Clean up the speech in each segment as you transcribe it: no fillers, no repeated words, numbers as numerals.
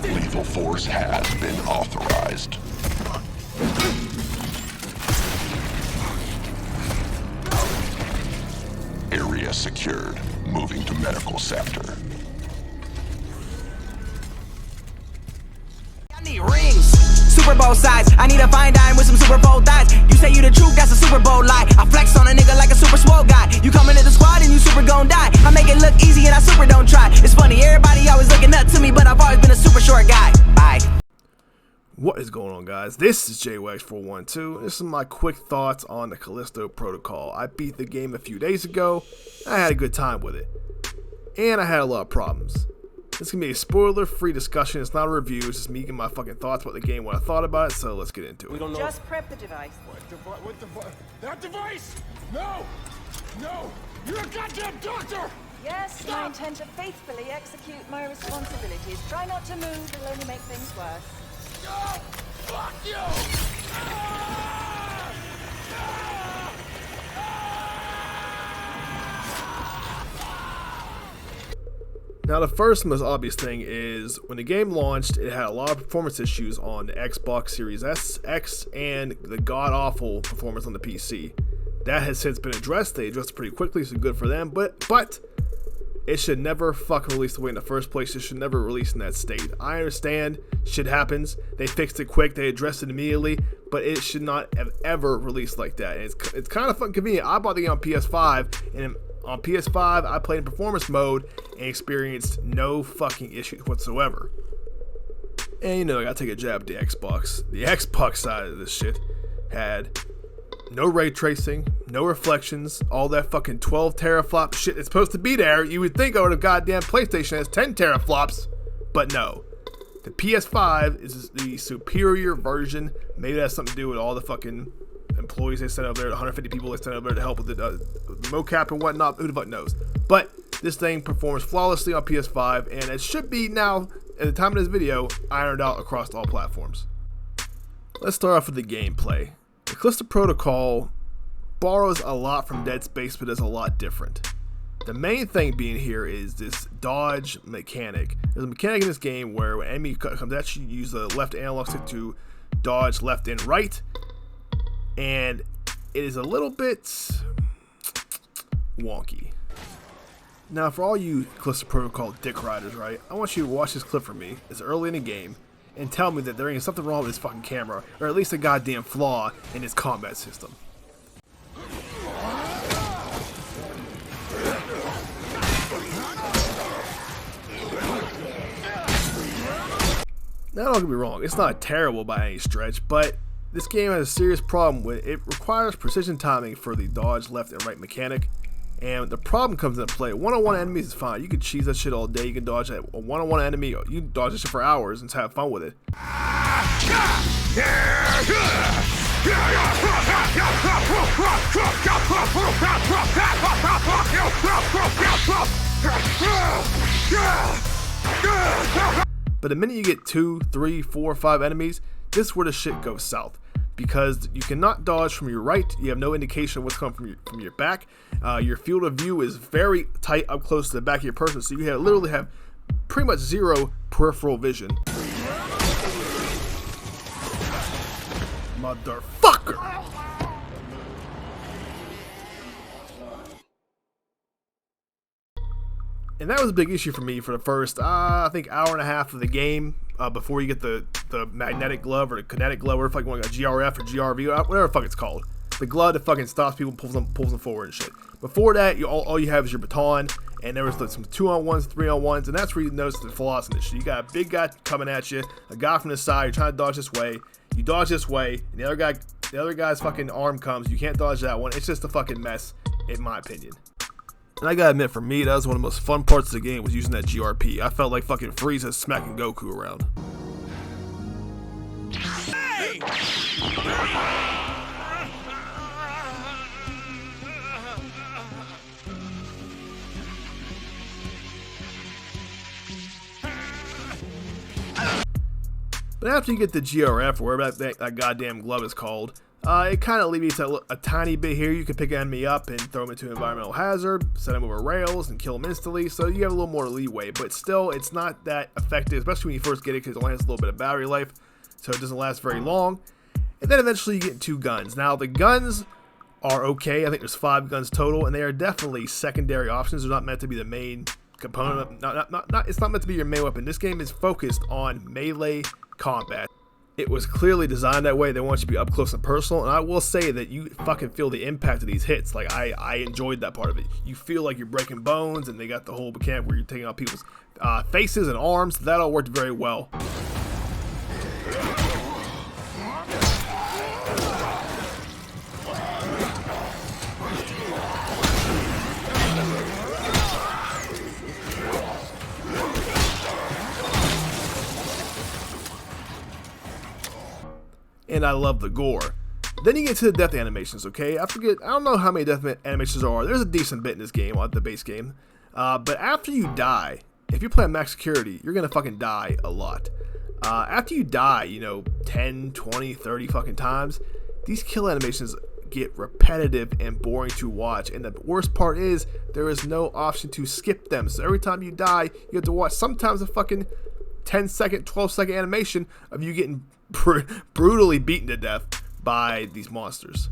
Lethal force has been authorized. Area secured. Moving to medical sector. I need rings, Super Bowl size. I need a fine dime with some Super Bowl thighs. You say you the truth, that's a Super Bowl lie. I flex on a nigga like a super swole guy. You come into the squad and you super gon' die. I make it look easy and I super don't try. It's funny, everybody always looking up to me, but I've always been a super short guy. Bye. What is going on, guys? This is JWAGS 412. This is my quick thoughts on the Callisto protocol. I beat the game a few days ago. I had a good time with it. And I had a lot of problems. This is going to be a spoiler-free discussion. It's not a review. It's just me giving my fucking thoughts about the game, what I thought about it. So let's get into it. We don't know. Just prep the device. What device? That device? No! No! You're a goddamn doctor! Yes, I intend to faithfully execute my responsibilities. Try not to move, it'll only make things worse. No! Fuck you! Ah! Now, the first most obvious thing is when the game launched, it had a lot of performance issues on the Xbox Series S, X, and the god-awful performance on the PC. That has since been addressed. They addressed it pretty quickly, so good for them. But it should never fucking release the way in the first place. It should never release in that state. I understand shit happens. They fixed it quick. They addressed it immediately. But it should not have ever released like that. And it's kind of fucking convenient. I bought the game on PS5, and on PS5, I played in performance mode and experienced no fucking issues whatsoever. And you know, I gotta take a jab at the Xbox. The Xbox side of this shit had no ray tracing, no reflections, all that fucking 12 teraflop shit that's supposed to be there. You would think, oh, the goddamn PlayStation has 10 teraflops, but no. The PS5 is the superior version. Maybe that has something to do with all the fucking employees they sent over there, the 150 people they sent over there to help with the mocap and whatnot. Who the fuck knows? But this thing performs flawlessly on PS5, and it should be now, at the time of this video, ironed out across all platforms. Let's start off with the gameplay. The Callisto protocol borrows a lot from Dead Space, but is a lot different. The main thing being here is this dodge mechanic. There's a mechanic in this game where when an enemy comes at you, you use the left analog stick to dodge left and right. And it is a little bit wonky. Now, for all you Callisto Protocol dick riders, right, I want you to watch this clip for me. It's early in the game, and tell me that there ain't something wrong with this fucking camera, or at least a goddamn flaw in its combat system. Now, don't get me wrong, it's not terrible by any stretch, but this game has a serious problem with it. It requires precision timing for the dodge left and right mechanic, and the problem comes into play. One-on-one enemies is fine. You can cheese that shit all day. You can dodge a one-on-one enemy. You can dodge that shit for hours and just have fun with it. But the minute you get 2, 3, 4, 5 enemies, this is where the shit goes south. Because you cannot dodge from your right, you have no indication of what's coming from your back. Your field of view is very tight up close to the back of your person, so you literally have pretty much zero peripheral vision. Motherfucker! And that was a big issue for me for the first, I think, hour and a half of the game before you get the magnetic glove or the kinetic glove, or fucking like a GRF or GRV, whatever the fuck it's called. The glove that fucking stops people, pulls them forward and shit. Before that, all you have is your baton, and there was some 2-on-1s, 3-on-1s, and that's where you notice the flaws in this shit. You got a big guy coming at you, a guy from the side, you're trying to dodge this way, you dodge this way, and the other guy's fucking arm comes, you can't dodge that one. It's just a fucking mess, in my opinion. And I gotta admit, for me, that was one of the most fun parts of the game, was using that GRP. I felt like fucking Frieza smacking Goku around. Hey! But after you get the GRF, or whatever that goddamn glove is called, It kind of alleviates a tiny bit here. You can pick an enemy up and throw them into an environmental hazard, set them over rails, and kill them instantly, so you have a little more leeway, but still, it's not that effective, especially when you first get it, because it only has a little bit of battery life, so it doesn't last very long. And then eventually you get 2 guns. Now, the guns are okay. I think there's 5 guns total, and they are definitely secondary options. They're not meant to be the main component. It's not meant to be your main weapon. This game is focused on melee combat. It was clearly designed that way. They want you to be up close and personal, and I will say that you fucking feel the impact of these hits. Like, I enjoyed that part of it. You feel like you're breaking bones, and they got the whole mechanic where you're taking out people's faces and arms. That all worked very well. And I love the gore. Then you get to the death animations, okay? I don't know how many death animations there are. There's a decent bit in this game, on the base game. But after you die, if you're playing max security, you're gonna fucking die a lot. After you die, 10, 20, 30 fucking times, these kill animations get repetitive and boring to watch. And the worst part is, there is no option to skip them. So every time you die, you have to watch sometimes a fucking 10-second, 12-second animation of you getting brutally beaten to death by these monsters.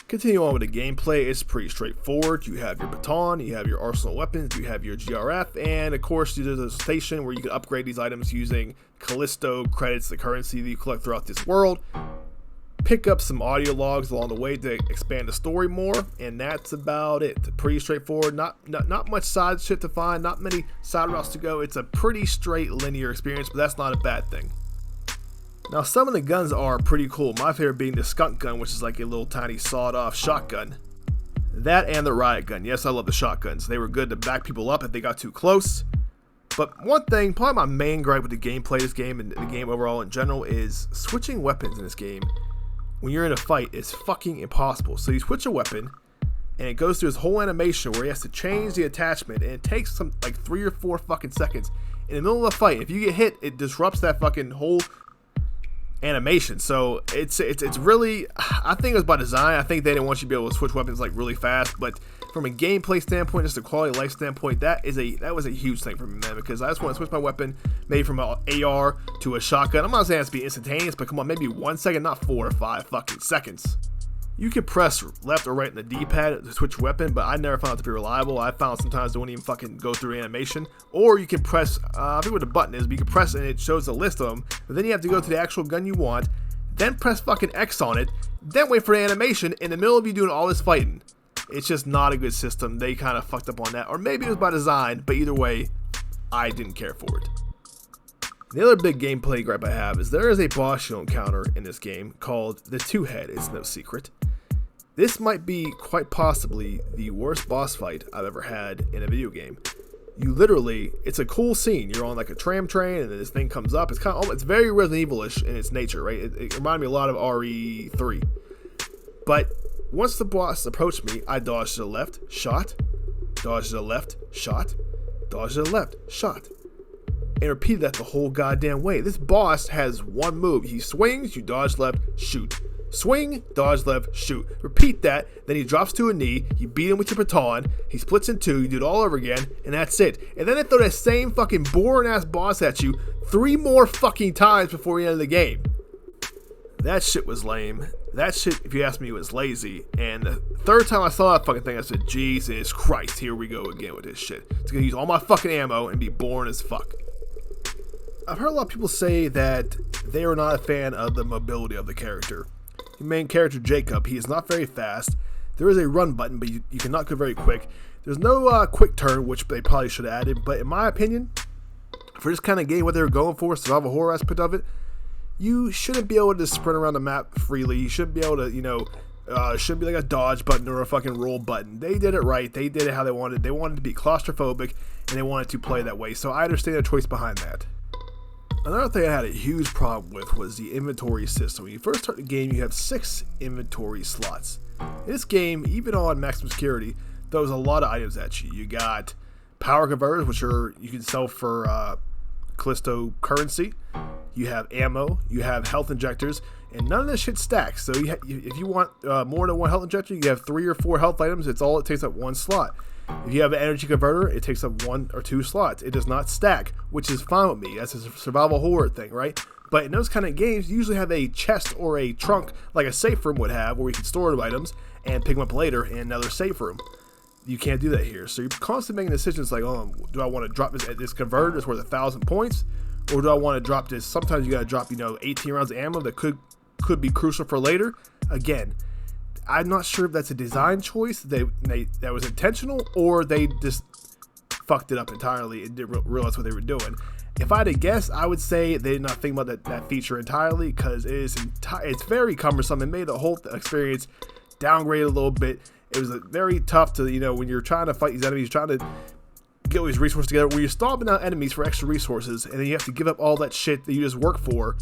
Continue on with the gameplay. It's pretty straightforward. You have your baton, you have your arsenal weapons, you have your GRF, and of course there's a station where you can upgrade these items using Callisto credits, the currency that you collect throughout this world. Pick up some audio logs along the way to expand the story more, and that's about it. Pretty straightforward. Not much side shit to find, not many side routes to go. It's a pretty straight linear experience, but that's not a bad thing. Now, some of the guns are pretty cool. My favorite being the skunk gun, which is like a little tiny sawed-off shotgun. That and the riot gun. Yes, I love the shotguns. They were good to back people up if they got too close. But one thing, probably my main gripe with the gameplay of this game and the game overall in general, is switching weapons in this game when you're in a fight is fucking impossible. So you switch a weapon, and it goes through this whole animation where he has to change the attachment, and it takes some like 3 or 4 fucking seconds in the middle of a fight. If you get hit, it disrupts that fucking whole animation. So it's really, I think it was by design. I think they didn't want you to be able to switch weapons like really fast, but from a gameplay standpoint, just a quality of life standpoint, that was a huge thing for me, man, because I just want to switch my weapon maybe from an AR to a shotgun. I'm not saying it has to be instantaneous, but come on, maybe 1 second, not 4 or 5 fucking seconds. You can press left or right in the D-pad to switch weapon, but I never found it to be reliable. I found sometimes they won't even fucking go through animation. Or you can press, I forget what the button is, but you can press and it shows a list of them, but then you have to go to the actual gun you want, then press fucking X on it, then wait for the animation in the middle of you doing all this fighting. It's just not a good system. They kind of fucked up on that, or maybe it was by design, but either way, I didn't care for it. The other big gameplay gripe I have is there is a boss you'll encounter in this game called the Two-Head. It's no secret. This might be quite possibly the worst boss fight I've ever had in a video game. You literally, it's a cool scene. You're on like a tram train and then this thing comes up. It's very Resident Evil-ish in its nature, right? It reminded me a lot of RE3. But once the boss approached me, I dodged to the left, shot, dodged to the left, shot, dodged to the left, shot. And repeated that the whole goddamn way. This boss has one move. He swings, you dodge left, shoot. Swing, dodge left, shoot. Repeat that, then he drops to a knee, you beat him with your baton, he splits in 2, you do it all over again, and that's it. And then they throw that same fucking boring ass boss at you 3 more fucking times before the end of the game. That shit was lame. That shit, if you ask me, was lazy. And the 3rd time I saw that fucking thing, I said, Jesus Christ, here we go again with this shit. It's gonna use all my fucking ammo and be boring as fuck. I've heard a lot of people say that they are not a fan of the mobility of the character. The main character, Jacob, he is not very fast. There is a run button, but you cannot go very quick. There's no quick turn, which they probably should have added, but in my opinion, for this kind of game, what they were going for, survival horror aspect of it, you shouldn't be able to sprint around the map freely. You shouldn't be able to, should be like a dodge button or a fucking roll button. They did it right. They did it how they wanted. They wanted to be claustrophobic, and they wanted to play that way, so I understand the choice behind that. Another thing I had a huge problem with was the inventory system. When you first start the game, you have 6 inventory slots. In this game, even on maximum security, throws a lot of items at you. You got power converters, which you can sell for Callisto currency. you have ammo, you have health injectors, and none of this shit stacks. So if you want more than one health injector, you have 3 or 4 health items. It's all it takes up 1 slot. If you have an energy converter, it takes up 1 or 2 slots. It does not stack, which is fine with me. That's a survival horror thing, right? But in those kind of games, you usually have a chest or a trunk, like a safe room would have, where you can store the items and pick them up later in another safe room. You can't do that here. So you're constantly making decisions like, oh, do I want to drop this converter that's worth 1,000 points? Or do I want to drop this? Sometimes you got to drop, 18 rounds of ammo that could be crucial for later. Again, I'm not sure if that's a design choice that was intentional, or they just fucked it up entirely and didn't realize what they were doing. If I had to guess, I would say they did not think about that feature entirely, because it's very cumbersome. It made the whole experience downgrade a little bit. It was very tough to, when you're trying to fight these enemies, trying to get all these resources together, where you're stomping out enemies for extra resources, and then you have to give up all that shit that you just work for.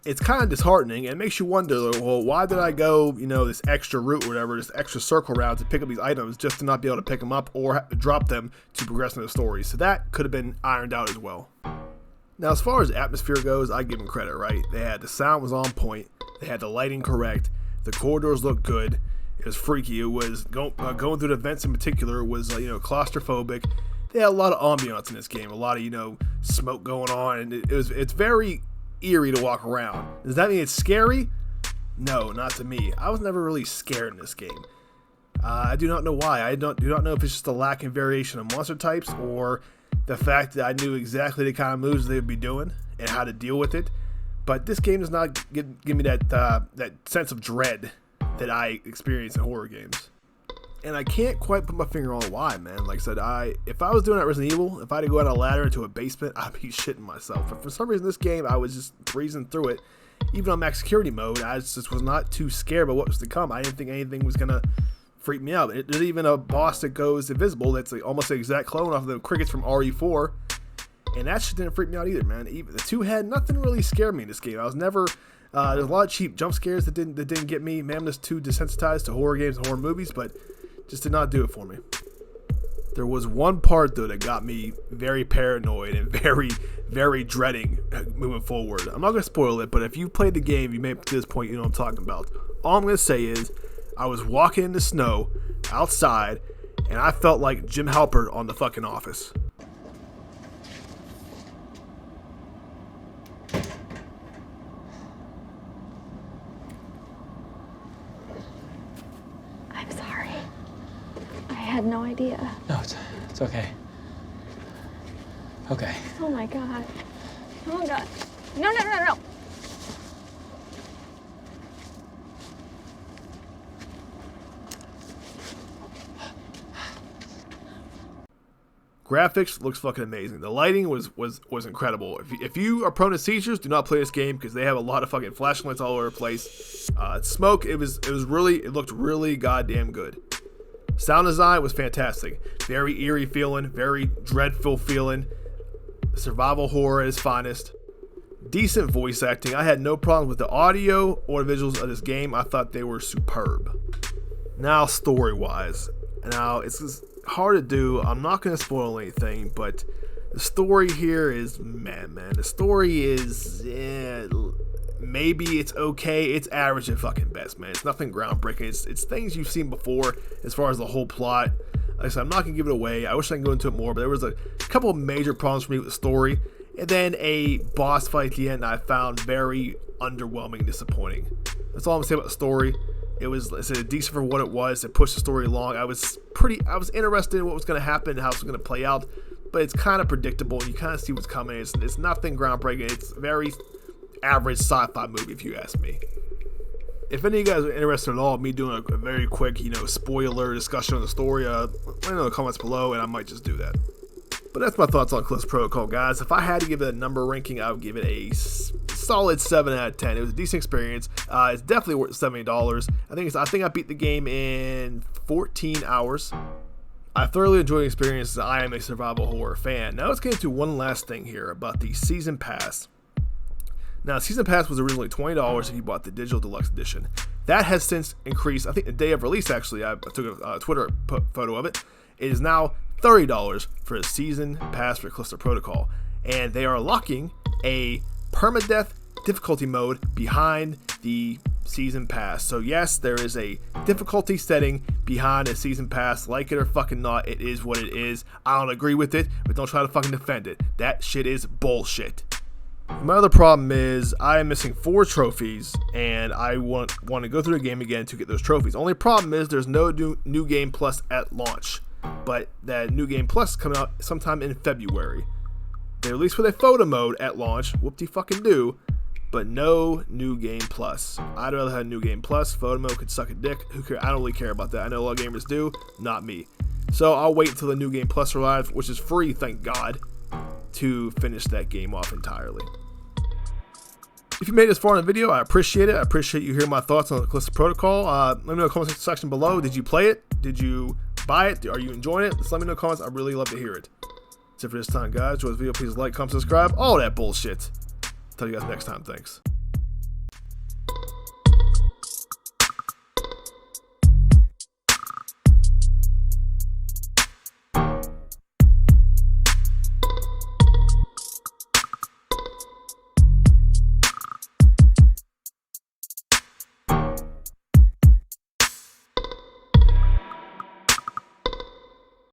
It's kind of disheartening, and it makes you wonder, well, why did I go, this extra route or whatever, this extra circle route to pick up these items just to not be able to pick them up or have to drop them to progress in the story? So that could have been ironed out as well. Now, as far as atmosphere goes, I give them credit, right? The sound was on point, they had the lighting correct, the corridors looked good, it was freaky, it was going through the vents in particular was, claustrophobic. They had a lot of ambiance in this game, a lot of, smoke going on, and it's very eerie to walk around. Does that mean it's scary? No, not to me. I was never really scared in this game. I do not know why. I do not know if it's just a lack in variation of monster types, or the fact that I knew exactly the kind of moves they would be doing and how to deal with it. But this game does not give me that sense of dread that I experience in horror games. And I can't quite put my finger on why, man. Like I said, if I was doing that Resident Evil, if I had to go down a ladder into a basement, I'd be shitting myself. But for some reason, this game, I was just breezing through it. Even on max security mode, I just was not too scared about what was to come. I didn't think anything was going to freak me out. There's even a boss that goes invisible that's like almost the exact clone off of the crickets from RE4. And that shit didn't freak me out either, man. Even the 2-head, nothing really scared me in this game. I was never... there's a lot of cheap jump scares that didn't get me. Man, I'm just too desensitized to horror games and horror movies, but just did not do it for me. There was one part, though, that got me very paranoid and very, very dreading moving forward. I'm not going to spoil it, but if you played the game, you may to this point, you know what I'm talking about. All I'm going to say is, I was walking in the snow outside, and I felt like Jim Halpert on The fucking Office. I'm sorry. I had no idea. No, it's okay. Okay. Oh my God. Oh God. No. Graphics looks fucking amazing. The lighting was incredible. If you are prone to seizures, do not play this game because they have a lot of fucking flashlights all over the place. Smoke, it looked really goddamn good. Sound design was fantastic. Very eerie feeling, very dreadful feeling. Survival horror at its finest. Decent voice acting. I had no problem with the audio or the visuals of this game. I thought they were superb. Now, story-wise. Now, it's hard to do. I'm not going to spoil anything, but the story here is, man. The story is, maybe it's okay. It's average at fucking best, man. It's nothing groundbreaking. It's things you've seen before as far as the whole plot. Like I said, I'm not going to give it away. I wish I could go into it more, but there was a couple of major problems for me with the story. And then a boss fight at the end I found very underwhelming and disappointing. That's all I'm going to say about the story. It was, I said, decent for what it was. It pushed the story along. I was interested in what was going to happen, how it was going to play out, but it's kind of predictable, and you kind of see what's coming. It's nothing groundbreaking. It's a very average sci-fi movie, if you ask me. If any of you guys are interested at all in me doing a very quick, spoiler discussion on the story, let me know in the comments below, and I might just do that. But that's my thoughts on Callisto Protocol, guys. If I had to give it a number ranking, I would give it a solid 7 out of 10. It was a decent experience. It's definitely worth $70. I think I beat the game in 14 hours. I thoroughly enjoyed the experience, as I am a survival horror fan. Now let's get into one last thing here about the Season Pass. Now, Season Pass was originally $20 if you bought the Digital Deluxe Edition. That has since increased. I think the day of release, actually, I took a Twitter photo of it. It is now $30 for a Season Pass for Callisto Protocol. And they are locking a permadeath difficulty mode behind the season pass. So yes, there is a difficulty setting behind a season pass. Like it or fucking not, it is what it is. I don't agree with it, but don't try to fucking defend it. That shit is bullshit. My other problem is I am missing 4 trophies, and I want to go through the game again to get those trophies. Only problem is there's no new game plus at launch, but that new game plus is coming out sometime in February. They released with a photo mode at launch, whoop-de-fucking-do, but no new game plus. I'd rather have new game plus. Photo mode could suck a dick. Who cares? I don't really care about that. I know a lot of gamers do, not me. So I'll wait until the new game plus arrives, which is free, thank God, to finish that game off entirely. If you made it this far in the video, I appreciate it. I appreciate you hearing my thoughts on the Callisto Protocol. Let me know in the comment section below. Did you play it? Did you buy it? Are you enjoying it? Just let me know in the comments. I'd really love to hear it. That's it for this time, guys. Enjoy this video. Please like, comment, subscribe. All that bullshit. Tell you guys next time. Thanks.